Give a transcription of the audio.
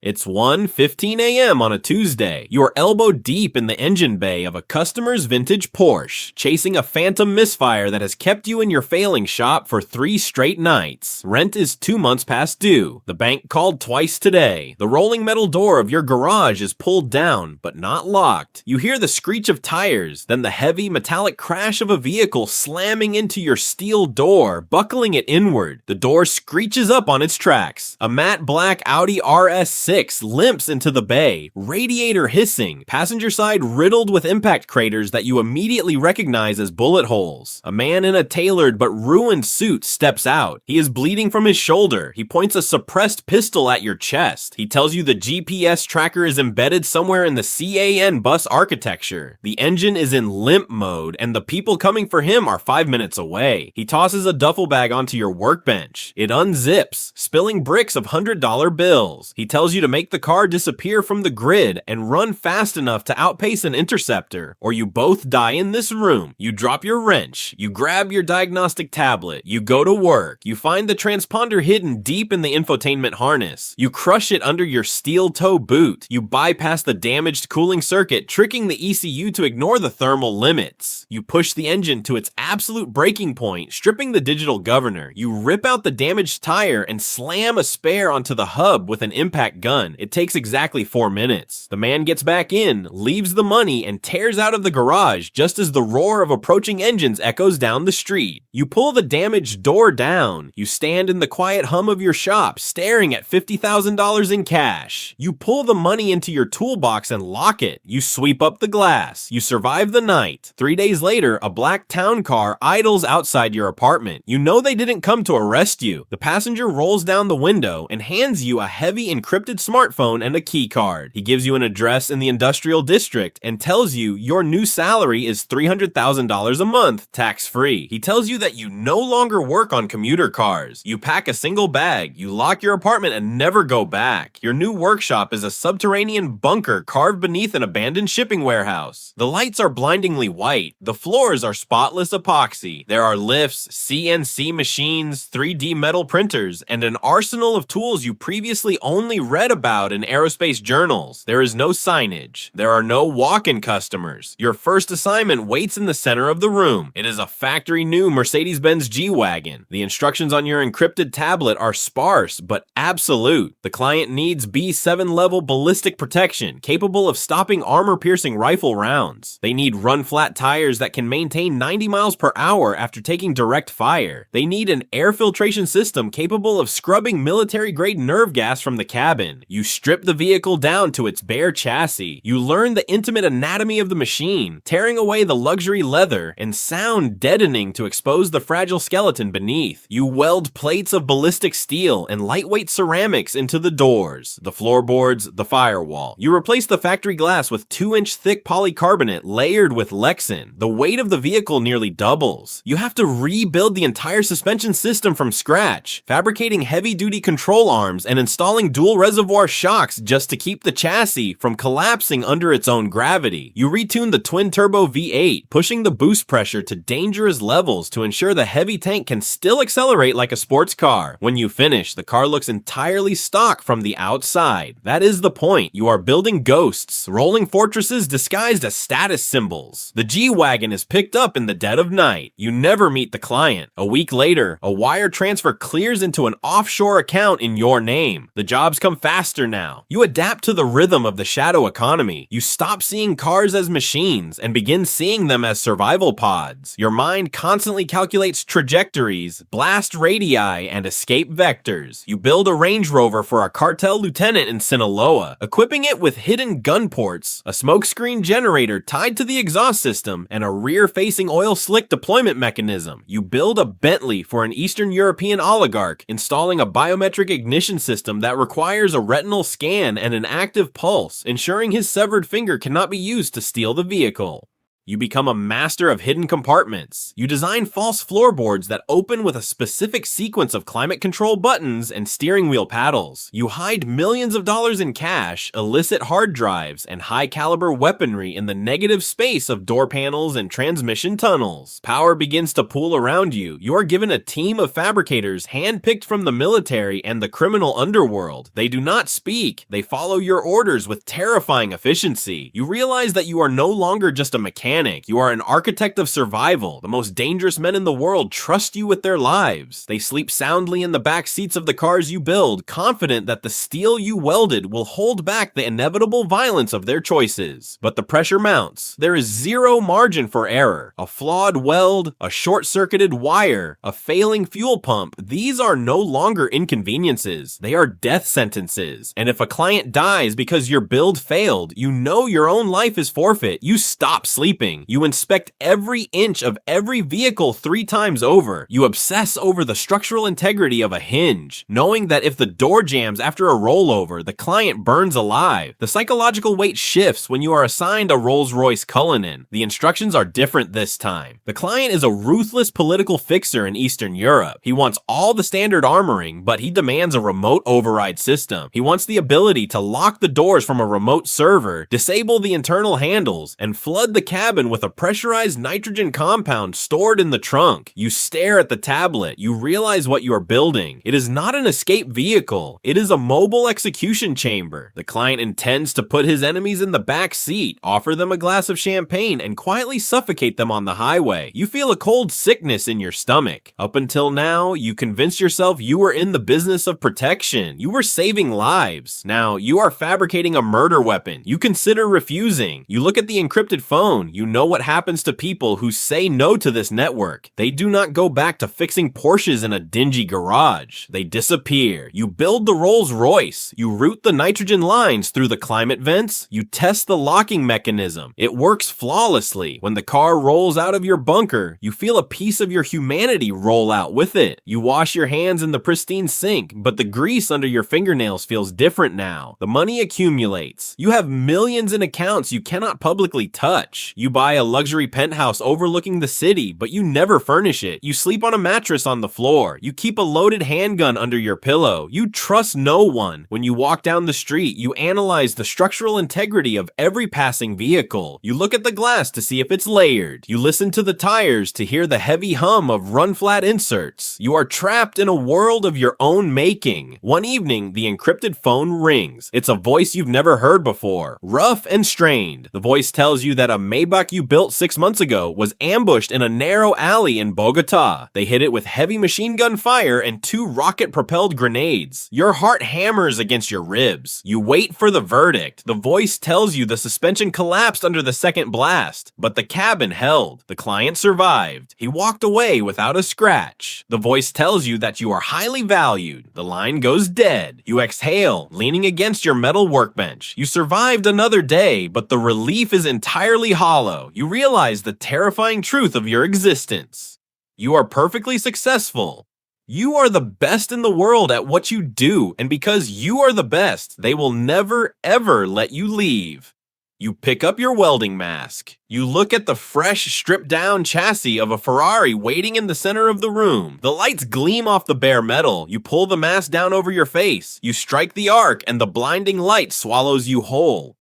It's 1:15 a.m. on a Tuesday. You're elbow deep in the engine bay of a customer's vintage Porsche, chasing a phantom misfire that has kept you in your failing shop for 3 straight nights. Rent is 2 months past due. The bank called twice today. The rolling metal door of your garage is pulled down, but not locked. You hear the screech of tires, then the heavy metallic crash of a vehicle slamming into your steel door, buckling it inward. The door screeches up on its tracks. A matte black Audi RS6 limps into the bay, radiator hissing, passenger side riddled with impact craters that you immediately recognize as bullet holes. A man in a tailored but ruined suit steps out. He is bleeding from his shoulder. He points a suppressed pistol at your chest. He tells you the GPS tracker is embedded somewhere in the CAN bus architecture. The engine is in limp mode, and the people coming for him are 5 minutes away. He tosses a duffel bag onto your workbench. It unzips, spilling bricks of $100 bills. He tells you to make the car disappear from the grid and run fast enough to outpace an interceptor, or you both die in this room. You drop your wrench, you grab your diagnostic tablet, you go to work, you find the transponder hidden deep in the infotainment harness, you crush it under your steel toe boot, you bypass the damaged cooling circuit, tricking the ECU to ignore the thermal limits. You push the engine to its absolute breaking point, stripping the digital governor. You rip out the damaged tire and slam a spare onto the hub with an impact gun. It takes exactly 4 minutes. The man gets back in, leaves the money, and tears out of the garage just as the roar of approaching engines echoes down the street. You pull the damaged door down. You stand in the quiet hum of your shop, staring at $50,000 in cash. You pull the money into your toolbox and lock it. You sweep up the glass. You survive the night. 3 days later, a black town car idles outside your apartment. You know they didn't come to arrest you. The passenger rolls down the window and hands you a heavy encrypted smartphone and a key card. He gives you an address in the industrial district and tells you your new salary is $300,000 a month, tax-free. He tells you that you no longer work on commuter cars. You pack a single bag, you lock your apartment and never go back. Your new workshop is a subterranean bunker carved beneath an abandoned shipping warehouse. The lights are blindingly white. The floors are spotless epoxy. There are lifts, CNC machines, 3D metal printers, and an arsenal of tools you previously only read about in aerospace journals. There is no signage. There are no walk-in customers. Your first assignment waits in the center of the room. It is a factory new Mercedes-Benz G-Wagon. The instructions on your encrypted tablet are sparse but absolute. The client needs B7 level ballistic protection capable of stopping armor-piercing rifle rounds. They need run-flat tires that can maintain 90 miles per hour after taking direct fire. They need an air filtration system capable of scrubbing military-grade nerve gas from the cabin. You strip the vehicle down to its bare chassis. You learn the intimate anatomy of the machine, tearing away the luxury leather and sound deadening to expose the fragile skeleton beneath. You weld plates of ballistic steel and lightweight ceramics into the doors, the floorboards, the firewall. You replace the factory glass with 2-inch thick polycarbonate layered with Lexan. The weight of the vehicle nearly doubles. You have to rebuild the entire suspension system from scratch, fabricating heavy-duty control arms and installing dual reservoir shocks just to keep the chassis from collapsing under its own gravity. You retune the twin-turbo V8, pushing the boost pressure to dangerous levels to ensure the heavy tank can still accelerate like a sports car. When you finish, the car looks entirely stock from the outside. That is the point. You are building ghosts, rolling fortresses disguised as status symbols. The G-Wagon is picked up in the dead of night. You never meet the client. A week later, a wire transfer clears into an offshore account in your name. The jobs come faster now. You adapt to the rhythm of the shadow economy. You stop seeing cars as machines and begin seeing them as survival pods. Your mind constantly calculates trajectories, blast radii, and escape vectors. You build a Range Rover for a cartel lieutenant in Sinaloa, equipping it with hidden gun ports, a smokescreen generator tied to the exhaust system, and a rear-facing oil slick deployment mechanism. You build a Bentley for an Eastern European oligarch, installing a biometric ignition system that requires a retinal scan and an active pulse, ensuring his severed finger cannot be used to steal the vehicle. You become a master of hidden compartments. You design false floorboards that open with a specific sequence of climate control buttons and steering wheel paddles. You hide millions of dollars in cash, illicit hard drives, and high-caliber weaponry in the negative space of door panels and transmission tunnels. Power begins to pool around you. You are given a team of fabricators handpicked from the military and the criminal underworld. They do not speak. They follow your orders with terrifying efficiency. You realize that you are no longer just a mechanic. You are an architect of survival. The most dangerous men in the world trust you with their lives. They sleep soundly in the back seats of the cars you build, confident that the steel you welded will hold back the inevitable violence of their choices. But the pressure mounts. There is zero margin for error. A flawed weld, a short-circuited wire, a failing fuel pump, these are no longer inconveniences. They are death sentences. And if a client dies because your build failed, you know your own life is forfeit. You stop sleeping. You inspect every inch of every vehicle 3 times over. You obsess over the structural integrity of a hinge, knowing that if the door jams after a rollover, the client burns alive. The psychological weight shifts when you are assigned a Rolls-Royce Cullinan. The instructions are different this time. The client is a ruthless political fixer in Eastern Europe. He wants all the standard armoring, but he demands a remote override system. He wants the ability to lock the doors from a remote server, disable the internal handles, and flood the cabin with a pressurized nitrogen compound stored in the trunk. You stare at the tablet. You realize what you are building. It is not an escape vehicle. It is a mobile execution chamber. The client intends to put his enemies in the back seat, offer them a glass of champagne, and quietly suffocate them on the highway. You feel a cold sickness in your stomach. Up until now, you convinced yourself you were in the business of protection. You were saving lives. Now, you are fabricating a murder weapon. You consider refusing. You look at the encrypted phone. You know what happens to people who say no to this network. They do not go back to fixing Porsches in a dingy garage. They disappear. You build the Rolls-Royce. You route the nitrogen lines through the climate vents. You test the locking mechanism. It works flawlessly. When the car rolls out of your bunker, you feel a piece of your humanity roll out with it. You wash your hands in the pristine sink, but the grease under your fingernails feels different now. The money accumulates. You have millions in accounts you cannot publicly touch. You buy a luxury penthouse overlooking the city, but you never furnish it. You sleep on a mattress on the floor. You keep a loaded handgun under your pillow. You trust no one. When you walk down the street, you analyze the structural integrity of every passing vehicle. You look at the glass to see if it's layered. You listen to the tires to hear the heavy hum of run-flat inserts. You are trapped in a world of your own making. One evening, the encrypted phone rings. It's a voice you've never heard before, rough and strained. The voice tells you that a Maybach you built 6 months ago was ambushed in a narrow alley in Bogota. They hit it with heavy machine gun fire and 2 rocket-propelled grenades. Your heart hammers against your ribs. You wait for the verdict. The voice tells you the suspension collapsed under the second blast, but the cabin held. The client survived. He walked away without a scratch. The voice tells you that you are highly valued. The line goes dead. You exhale, leaning against your metal workbench. You survived another day, but the relief is entirely hollow. You realize the terrifying truth of your existence. You are perfectly successful. You are the best in the world at what you do, and because you are the best, they will never, ever let you leave. You pick up your welding mask. You look at the fresh, stripped-down chassis of a Ferrari waiting in the center of the room. The lights gleam off the bare metal. You pull the mask down over your face. You strike the arc, and the blinding light swallows you whole.